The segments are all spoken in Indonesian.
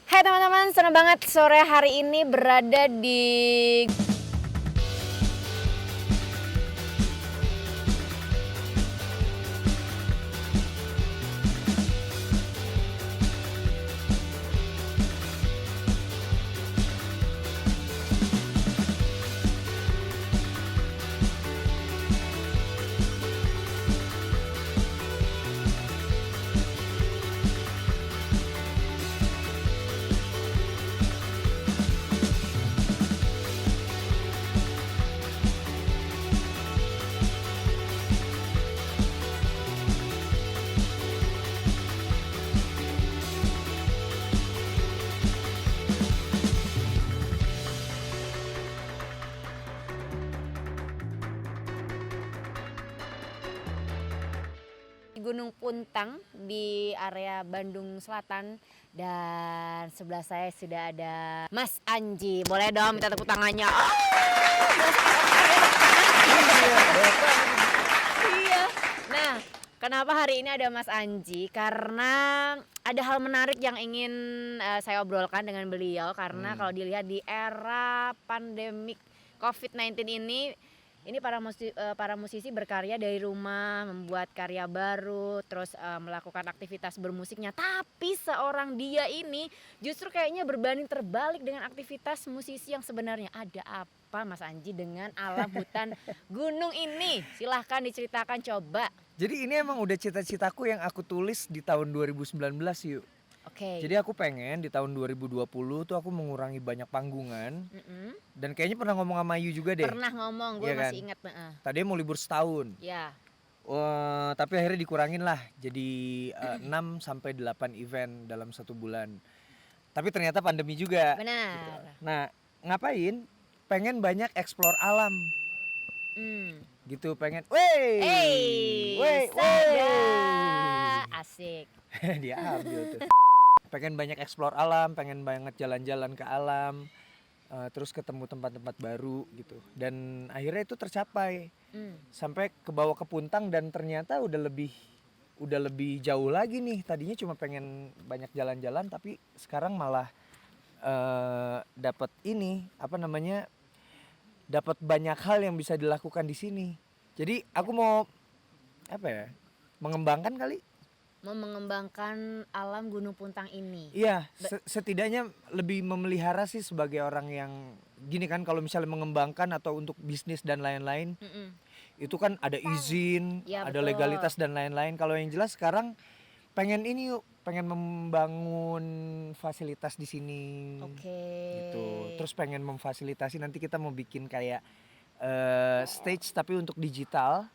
Hai teman-teman, senang banget sore hari ini berada di Gunung Puntang di area Bandung Selatan dan sebelah saya sudah ada Mas Anji. Boleh dong minta tepuk tangannya. Iya. Nah, kenapa hari ini ada Mas Anji? Karena ada hal menarik yang ingin saya obrolkan dengan beliau karena kalau dilihat di era pandemik COVID-19 ini para musisi berkarya dari rumah, membuat karya baru, terus melakukan aktivitas bermusiknya. Tapi seorang dia ini justru kayaknya berbanding terbalik dengan aktivitas musisi yang sebenarnya. Ada apa Mas Anji dengan alam hutan gunung ini? Silahkan diceritakan coba. Jadi ini emang udah cita-citaku yang aku tulis di tahun 2019 yuk. Oke. Jadi aku pengen di tahun 2020 tuh aku mengurangi banyak panggungan. Dan kayaknya pernah ngomong sama Ayu juga deh. Pernah ngomong, gue Iya kan? masih ingat. Tadinya mau libur setahun. Ya. Wah, tapi akhirnya dikurangin lah jadi 6 sampai 8 event dalam satu bulan. Tapi ternyata pandemi juga. Benar. Nah, ngapain? Pengen banyak explore alam. Gitu pengen. Wey, Sada. Asik. dia ambil tuh. Pengen banyak explore alam, pengen banget jalan-jalan ke alam, terus ketemu tempat-tempat baru gitu. Dan akhirnya itu tercapai. Sampai ke bawah ke Puntang dan ternyata udah lebih jauh lagi nih. Tadinya cuma pengen banyak jalan-jalan tapi sekarang malah dapat dapat banyak hal yang bisa dilakukan di sini. Jadi aku mau mengembangkan kali. Mau mengembangkan alam Gunung Puntang ini. Iya, setidaknya lebih memelihara sih sebagai orang yang gini kan, kalau misalnya mengembangkan atau untuk bisnis dan lain-lain, itu kan ada izin, Ya, ada betul. legalitas dan lain-lain. Kalau yang jelas sekarang pengen membangun fasilitas di sini. Oke. Gitu. Terus pengen memfasilitasi, nanti kita mau bikin kayak stage tapi untuk digital.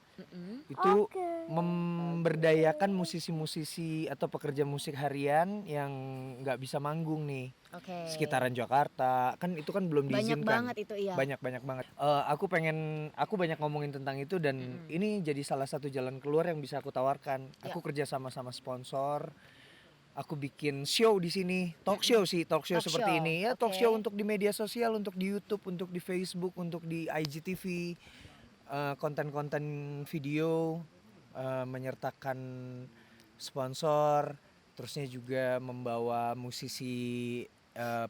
Itu memberdayakan musisi-musisi atau pekerja musik harian yang nggak bisa manggung nih. Sekitaran Jakarta kan, itu kan belum diizinkan. Banyak banget itu, iya. Banyak banget. Aku banyak ngomongin tentang itu dan ini jadi salah satu jalan keluar yang bisa aku tawarkan. Aku kerja sama sponsor. Aku bikin show di sini, talk show seperti show. ini ya, talk show untuk di media sosial, untuk di YouTube, untuk di Facebook, untuk di IGTV, konten-konten video, menyertakan sponsor, terusnya juga membawa musisi,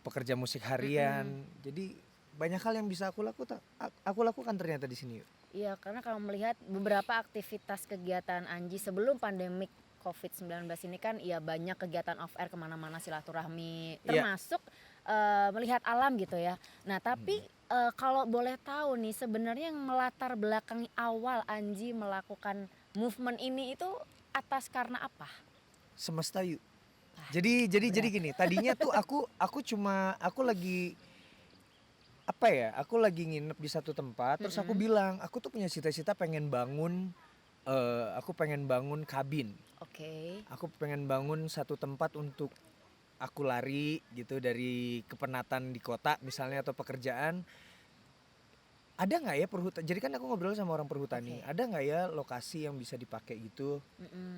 pekerja musik harian. Jadi banyak hal yang bisa aku lakukan ternyata di sini. Iya, karena kalau melihat beberapa aktivitas kegiatan Anji sebelum pandemik COVID-19 ini kan ya banyak kegiatan off air kemana-mana, silaturahmi, termasuk melihat alam gitu ya. Nah tapi kalau boleh tahu nih, sebenarnya yang melatar belakangi awal Anji melakukan movement ini itu atas karena apa? Semesta yuk. Jadi gini, tadinya tuh aku lagi nginep di satu tempat, terus aku bilang aku tuh punya cita-cita pengen bangun kabin. Oke. Aku pengen bangun satu tempat untuk aku lari gitu dari kepenatan di kota misalnya atau pekerjaan. Ada nggak ya perhutan? Jadi kan aku ngobrol sama orang perhutani. Ada nggak ya lokasi yang bisa dipakai gitu?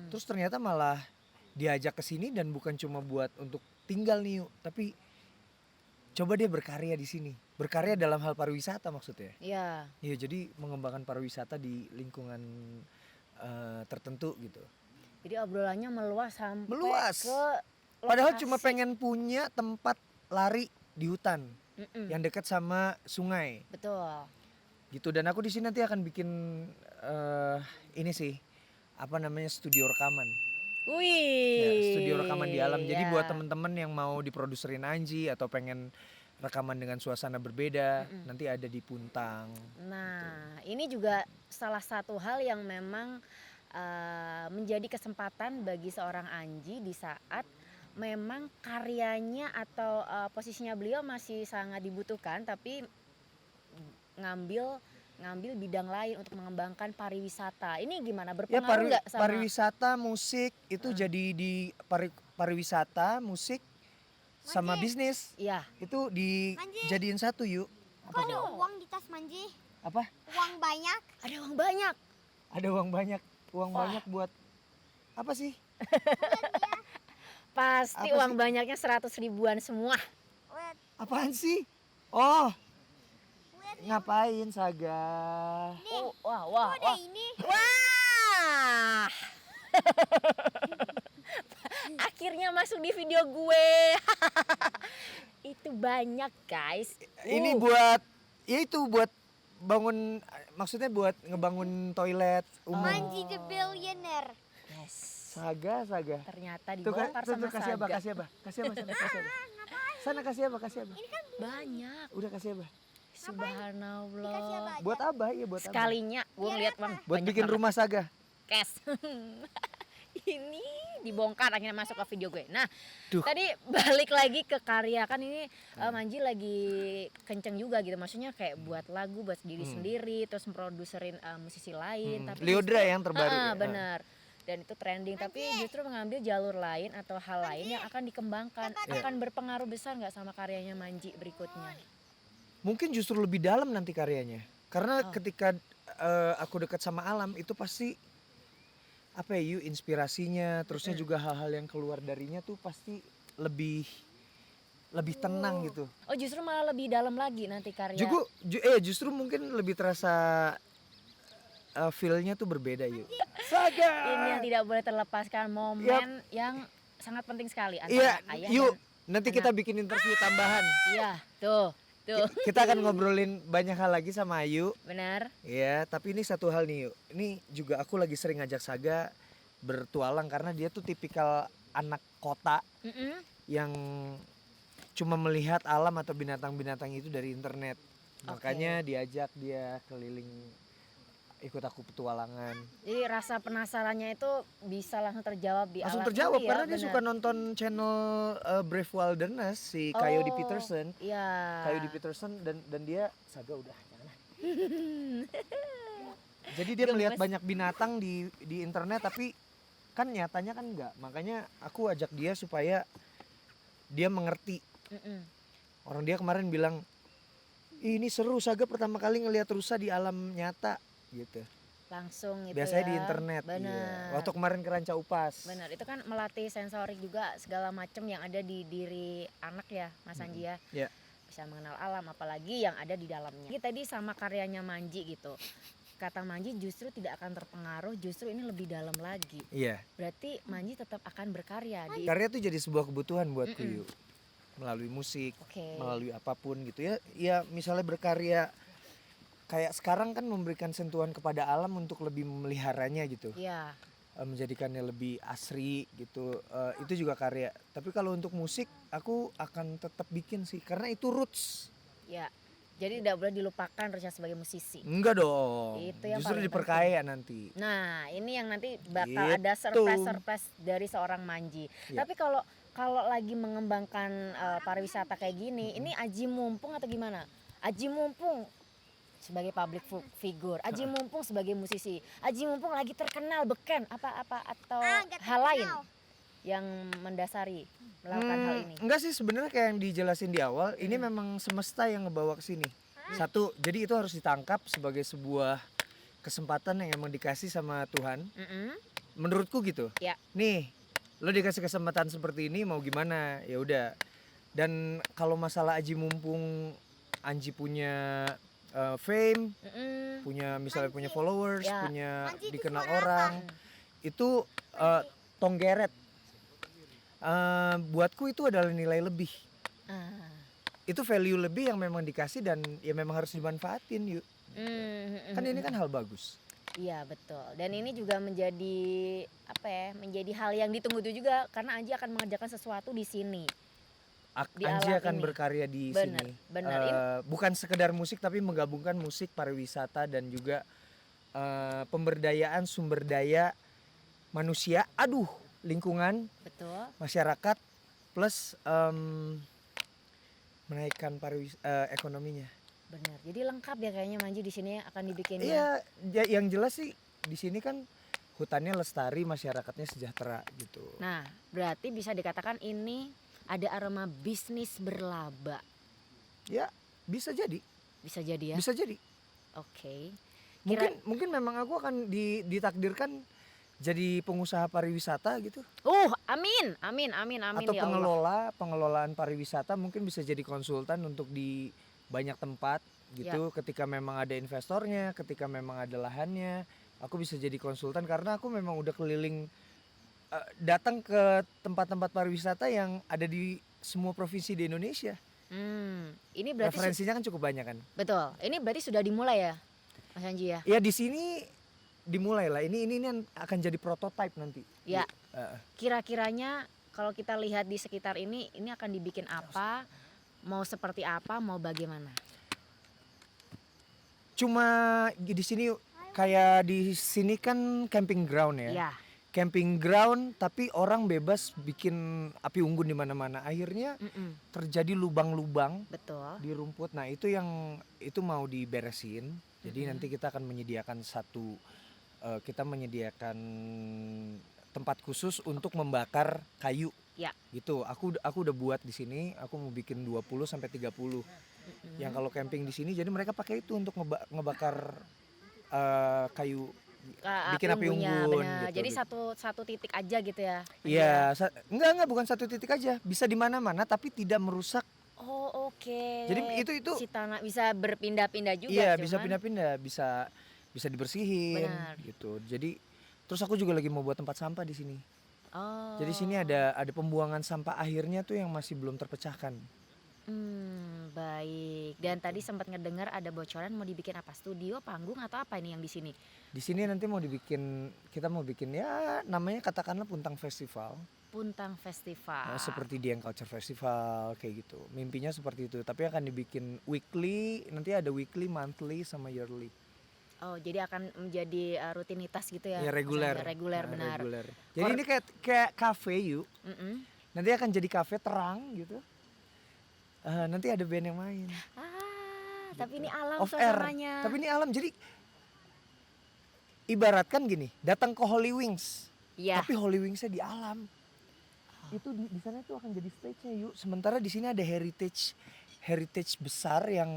Terus ternyata malah diajak ke sini dan bukan cuma buat untuk tinggal nih, tapi coba dia berkarya di sini. Berkarya dalam hal pariwisata maksudnya. Iya. Iya, jadi mengembangkan pariwisata di lingkungan tertentu gitu. Jadi obrolannya meluas sampai ke Padahal cuma lokasi. pengen punya tempat lari di hutan Mm-mm, yang dekat sama sungai betul. gitu. Dan aku di sini nanti akan bikin ini sih, apa namanya, studio rekaman. Ya, studio rekaman di alam. Wih, Jadi buat ya. temen-temen yang mau diproduserin Anji atau pengen rekaman dengan suasana berbeda, Mm-mm. nanti ada di Puntang. Nah, ini juga salah satu hal yang memang menjadi kesempatan bagi seorang Anji di saat memang karyanya atau posisinya beliau masih sangat dibutuhkan, tapi ngambil ngambil bidang lain untuk mengembangkan pariwisata. Ini gimana, Ya, berpengaruh nggak sama? pariwisata, musik itu jadi di pariwisata, musik sama Manji. bisnis Iya. itu Manji. dijadiin satu yuk. Kok ada uang di tas Manji? Apa? Uang banyak. Ada uang banyak. Ada uang banyak. Uang Wah. banyak buat apa sih? Pasti Apa uang sih? banyaknya 100 ribuan semua. Lihat, Apaan sih? Oh, lihat ngapain Saga? nih. Oh, wah, wah, Kok ada wah. ini? Wah. Akhirnya masuk di video gue. Itu banyak, guys. Ini buat, ya itu buat bangun, maksudnya buat ngebangun toilet umum. Manji the billionaire. Yes. Saga. Ternyata Tuh, dibongkar sama kasih apa? Saga. Kasih apa? Sana kasih apa? Banyak. Udah kasih apa? Dikasih Subhanallah. apa aja? Buat apa? Iya buat apa? Sekalinya gue ngeliat bang. Buat banyak bikin banget. rumah Saga. Cash. Ini dibongkar akhirnya masuk ke video gue. Nah, Duh. tadi balik lagi ke karya, kan ini Manji lagi kenceng juga gitu. Maksudnya kayak buat lagu buat diri sendiri, terus memproduserin musisi lain. Tapi Leodra justru- yang terbaru ya? Bener. Dan itu trending. Tapi justru mengambil jalur lain atau hal lain yang akan dikembangkan, akan berpengaruh besar nggak sama karyanya Manji berikutnya. Mungkin justru lebih dalam nanti karyanya. Karena Oh. ketika aku dekat sama alam itu pasti apa ya, inspirasinya, terusnya juga hal-hal yang keluar darinya tuh pasti lebih tenang gitu. Oh, justru malah lebih dalam lagi nanti karya. Justru mungkin lebih terasa feel-nya tuh berbeda yuk. Saga. Ini yang tidak boleh terlepaskan, momen yang sangat penting sekali Iya, antara ayah yuk. dan Nanti kita bikin interview tambahan. iya, tuh. Kita akan ngobrolin banyak hal lagi sama Ayu. Benar. Ya, tapi ini satu hal nih yuk. Ini juga aku lagi sering ngajak Saga bertualang karena dia tuh tipikal anak kota Mm-mm. yang cuma melihat alam atau binatang-binatang itu dari internet. Makanya diajak dia keliling, ikut aku petualangan. Jadi rasa penasarannya itu bisa langsung terjawab di Langsung alam terjawab ini ya, karena dia benar. suka nonton channel Brave Wilderness si Coyote Oh, Peterson. Iya. Coyote Peterson dan dia Saga udah jangan. Jadi dia Gemes. melihat banyak binatang di internet tapi kan nyatanya kan enggak. Makanya aku ajak dia supaya dia mengerti. Mm-mm. Orang dia kemarin bilang, "Ih, ini seru, Saga pertama kali ngelihat rusa di alam nyata." Gitu. Langsung gitu Biasanya ya. di internet. Benar. Iya. Waktu kemarin ke Ranca Upas. Benar, itu kan melatih sensorik juga segala macam yang ada di diri anak ya, Mas Anji ya. Iya. Bisa mengenal alam apalagi yang ada di dalamnya. Jadi tadi sama karyanya Manji gitu. Kata Manji justru tidak akan terpengaruh, justru ini lebih dalam lagi. Iya. Berarti Manji tetap akan berkarya di Karya tuh jadi sebuah kebutuhan buatku yuk. Melalui musik, Oke. melalui apapun gitu ya. Ya misalnya berkarya kayak sekarang kan memberikan sentuhan kepada alam untuk lebih memeliharanya gitu. Iya. Menjadikannya lebih asri gitu. Itu juga karya. Tapi kalau untuk musik aku akan tetap bikin sih karena itu roots. Ya. Jadi tidak boleh dilupakan Rusya sebagai musisi. Enggak dong. Itu yang Justru paling diperkaya nanti. Nah, ini yang nanti bakal Gitu. ada surprise-surprise dari seorang Manji. Iya. Tapi kalau lagi mengembangkan pariwisata kayak gini, ini aji mumpung atau gimana? Aji mumpung sebagai public figure, aji mumpung sebagai musisi, aji mumpung lagi terkenal beken apa atau nggak hal lain terkenal. yang mendasari melakukan hal ini. Enggak sih sebenarnya kayak yang dijelasin di awal, ini memang semesta yang ngebawa ke sini. Satu, jadi itu harus ditangkap sebagai sebuah kesempatan yang emang dikasih sama Tuhan. Mm-mm. Menurutku gitu. Ya. Nih, lo dikasih kesempatan seperti ini mau gimana? Ya udah. Dan kalau masalah aji mumpung Anji punya fame, Mm-mm. punya misalnya punya followers, Ya. punya Anji itu dikenal suara apa? orang, itu tonggeret. Buatku itu adalah nilai lebih. Ah. Itu value lebih yang memang dikasih dan ya memang harus dimanfaatin yuk. Kan ini kan hal bagus. Iya betul. Dan ini juga menjadi apa ya? Menjadi hal yang ditunggu-tunggu juga karena Anji akan mengerjakan sesuatu di sini. Di Anji alam akan ini. berkarya di Bener, sini. bener. Bukan sekedar musik tapi menggabungkan musik, pariwisata dan juga pemberdayaan sumber daya manusia, lingkungan, Betul. masyarakat plus menaikkan ekonominya. Benar. Jadi lengkap ya kayaknya Manji di sini akan dibikinnya. Iya, yang jelas sih di sini kan hutannya lestari, masyarakatnya sejahtera gitu. Nah, berarti bisa dikatakan ini ada aroma bisnis berlaba. Ya, bisa jadi. Bisa jadi ya. Bisa jadi. Oke. Mungkin memang aku akan ditakdirkan jadi pengusaha pariwisata gitu. Amin. Amin Atau ya Allah. pengelolaan pariwisata, mungkin bisa jadi konsultan untuk di banyak tempat gitu. Ketika memang ada investornya, ketika memang ada lahannya, aku bisa jadi konsultan karena aku memang udah keliling datang ke tempat-tempat pariwisata yang ada di semua provinsi di Indonesia. Ini berarti Referensinya kan cukup banyak kan. betul. Ini berarti sudah dimulai ya, Mas Anji ya? Ya di sini dimulai lah. Ini akan jadi prototype nanti. Ya. Kira-kiranya kalau kita lihat di sekitar ini akan dibikin apa? Mau seperti apa? Mau bagaimana? Cuma di sini kayak di sini kan camping ground ya. Ya. Camping ground tapi orang bebas bikin api unggun di mana-mana. Akhirnya terjadi lubang-lubang Betul. di rumput. Nah, itu mau diberesin. Jadi nanti kita akan menyediakan kita menyediakan tempat khusus untuk membakar kayu. Ya. Gitu. Aku udah buat di sini, aku mau bikin 20 sampai 30. Yang kalau camping di sini jadi mereka pakai itu untuk ngebakar kayu, bikin api unggun benar. gitu. Jadi satu titik aja gitu ya. Iya, enggak bukan satu titik aja. Bisa di mana-mana tapi tidak merusak. Oh, oke. Jadi itu si tanah bisa berpindah-pindah juga. Iya, bisa pindah-pindah, bisa dibersihin. Benar. Gitu. Jadi terus aku juga lagi mau buat tempat sampah di sini. Oh. Jadi sini ada pembuangan sampah akhirnya tuh yang masih belum terpecahkan. Baik. Dan tadi sempat ngedengar ada bocoran mau dibikin apa? Studio, panggung atau apa ini yang di sini? Di sini nanti kita mau bikin ya namanya katakanlah Puntang Festival. Puntang Festival. Nah, seperti Dieng Culture Festival kayak gitu. Mimpinya seperti itu, tapi akan dibikin weekly, nanti ada weekly, monthly sama yearly. Oh, jadi akan menjadi rutinitas gitu ya? Ya reguler. Reguler, benar. Reguler. Jadi ini kayak cafe yuk. Nanti akan jadi cafe terang gitu. Nanti ada band yang main. Gitu. Tapi ini alam Off air. suasananya. Tapi ini alam. Jadi ibaratkan gini, datang ke Holy Wings. Iya. Tapi Holy Wingsnya di alam. Itu di sana tuh akan jadi stage-nya yuk. Sementara di sini ada heritage besar yang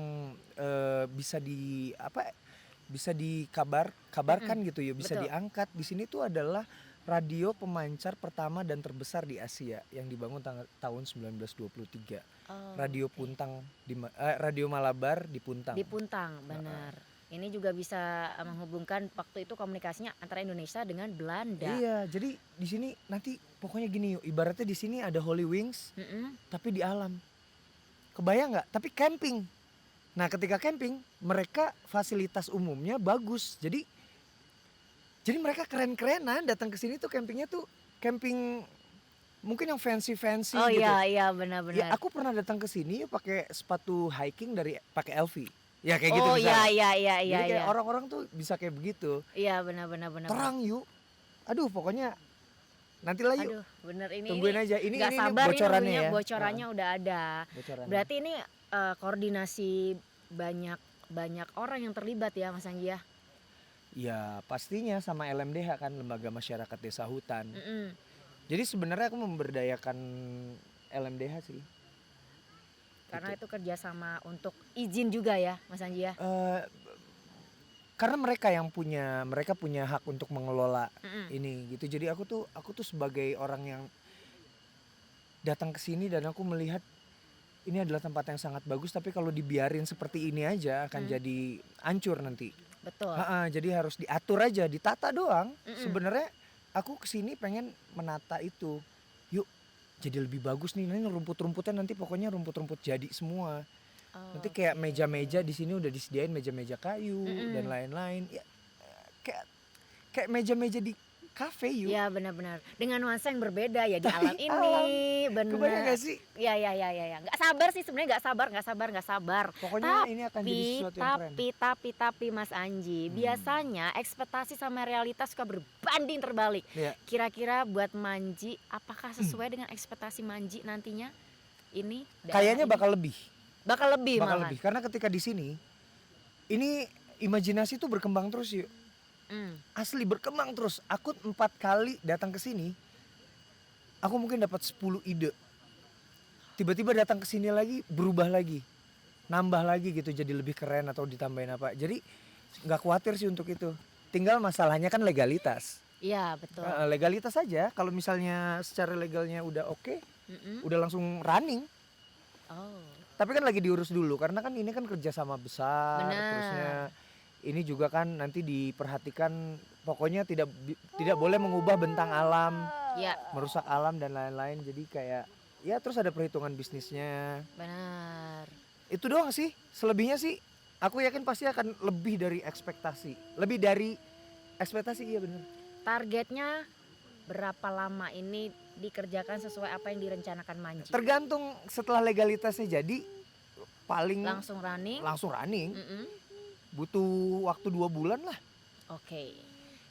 bisa dikabarkan gitu ya, bisa Betul. diangkat. Di sini tuh adalah radio pemancar pertama dan terbesar di Asia yang dibangun tahun 1923. Radio Puntang Radio Malabar di Puntang. Di Puntang, benar. Ini juga bisa menghubungkan waktu itu komunikasinya antara Indonesia dengan Belanda. Iya, jadi di sini nanti pokoknya gini yuk, ibaratnya di sini ada Holy Wings, tapi di alam. Kebayang nggak? Tapi camping. Nah, ketika camping, mereka fasilitas umumnya bagus. Jadi mereka keren-kerenan datang ke sini tuh campingnya tuh camping mungkin yang fancy gitu. Oh iya benar-benar. Ya, aku pernah datang ke sini pakai sepatu hiking pakai LV. Ya kayak gitu Oh misalnya. iya. Jadi kayak orang-orang tuh bisa kayak begitu. Iya benar. Terang yuk. Aduh, pokoknya nantilah yuk. Aduh, bener ini. Tungguin aja. Ini gak sabar bocorannya ini ya. Bocorannya udah ada. Bocorannya. Berarti ini koordinasi banyak orang yang terlibat ya Mas Anggi ya? Ya pastinya sama LMDH kan, Lembaga Masyarakat Desa Hutan. Jadi sebenarnya aku memberdayakan LMDH sih. Karena itu kerjasama untuk izin juga ya Mas Anji ya? Karena mereka punya hak untuk mengelola ini gitu. Jadi aku tuh sebagai orang yang datang ke sini dan aku melihat ini adalah tempat yang sangat bagus, tapi kalau dibiarin seperti ini aja akan jadi hancur nanti. Betul. Jadi harus diatur aja, ditata doang. Sebenarnya aku kesini pengen menata itu. Yuk jadi lebih bagus nih. Ini rumput-rumputnya nanti pokoknya rumput-rumput jadi semua. Oh, Nanti kayak oke. meja-meja di sini udah disediain meja-meja kayu Mm-mm. dan lain-lain. Ya, kayak kayak meja-meja di kafe yuk. Ya benar-benar dengan nuansa yang berbeda ya di alam ini, Kebayang benar. gak sih? Ya. Nggak sabar sih sebenarnya, nggak sabar. Pokoknya ini akan jadi sesuatu yang keren. Tapi Mas Anji, biasanya ekspektasi sama realitas suka berbanding terbalik. Iya. Kira-kira buat Manji, apakah sesuai dengan ekspektasi Manji nantinya? Ini daerah Kayaknya ini? bakal lebih. bakal lebih malahan. Karena ketika di sini ini imajinasi tuh berkembang terus yuk. Asli berkembang terus. Aku 4 kali datang ke sini, aku mungkin dapat 10 ide. Tiba-tiba datang ke sini lagi berubah lagi, nambah lagi gitu jadi lebih keren atau ditambahin apa. Jadi nggak khawatir sih untuk itu. Tinggal masalahnya kan legalitas. Iya betul. Legalitas saja. Kalau misalnya secara legalnya udah oke, udah langsung running. Oh. Tapi kan lagi diurus dulu karena kan ini kan kerjasama besar. Benar. Terusnya ini juga kan nanti diperhatikan. Pokoknya tidak boleh mengubah bentang alam, Ya merusak alam dan lain-lain. Jadi kayak ya terus ada perhitungan bisnisnya. benar. Itu doang sih. Selebihnya sih aku yakin pasti akan lebih dari ekspektasi. Lebih dari ekspektasi, iya benar. Targetnya berapa lama ini dikerjakan sesuai apa yang direncanakan Manji? Tergantung setelah legalitasnya jadi paling Langsung running? langsung running. Mm-mm. Butuh waktu 2 bulan lah. Oke.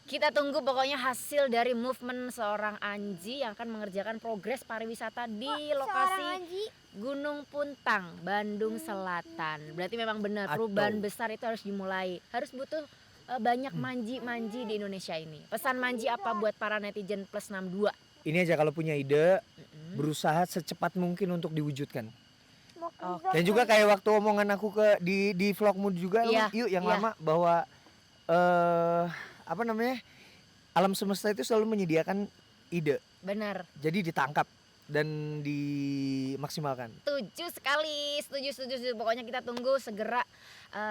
Kita tunggu pokoknya hasil dari movement seorang Anji yang akan mengerjakan progres pariwisata di Seorang lokasi Anji. Gunung Puntang, Bandung Selatan. Berarti memang benar Atau- perubahan besar itu harus dimulai. Harus butuh banyak manji-manji di Indonesia ini. Pesan Manji apa buat para netizen plus 62? Ini aja kalau punya ide Mm-mm. berusaha secepat mungkin untuk diwujudkan. Oke. Dan juga kayak waktu omongan aku ke di vlogmu juga Iya, yuk yang iya. lama bahwa apa namanya? Alam semesta itu selalu menyediakan ide. Benar. Jadi ditangkap dan dimaksimalkan. Setuju sekali, setuju. Pokoknya kita tunggu segera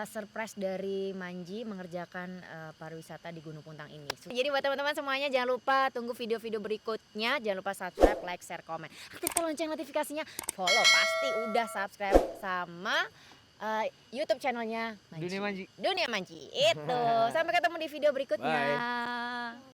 surprise dari Manji mengerjakan pariwisata di Gunung Puntang ini. Jadi buat teman-teman semuanya jangan lupa tunggu video-video berikutnya. Jangan lupa subscribe, like, share, komen. Aktifkan lonceng notifikasinya. Follow pasti udah subscribe sama YouTube channelnya Manji. Dunia Manji. Dunia Manji. Itu. Sampai ketemu di video berikutnya. Bye.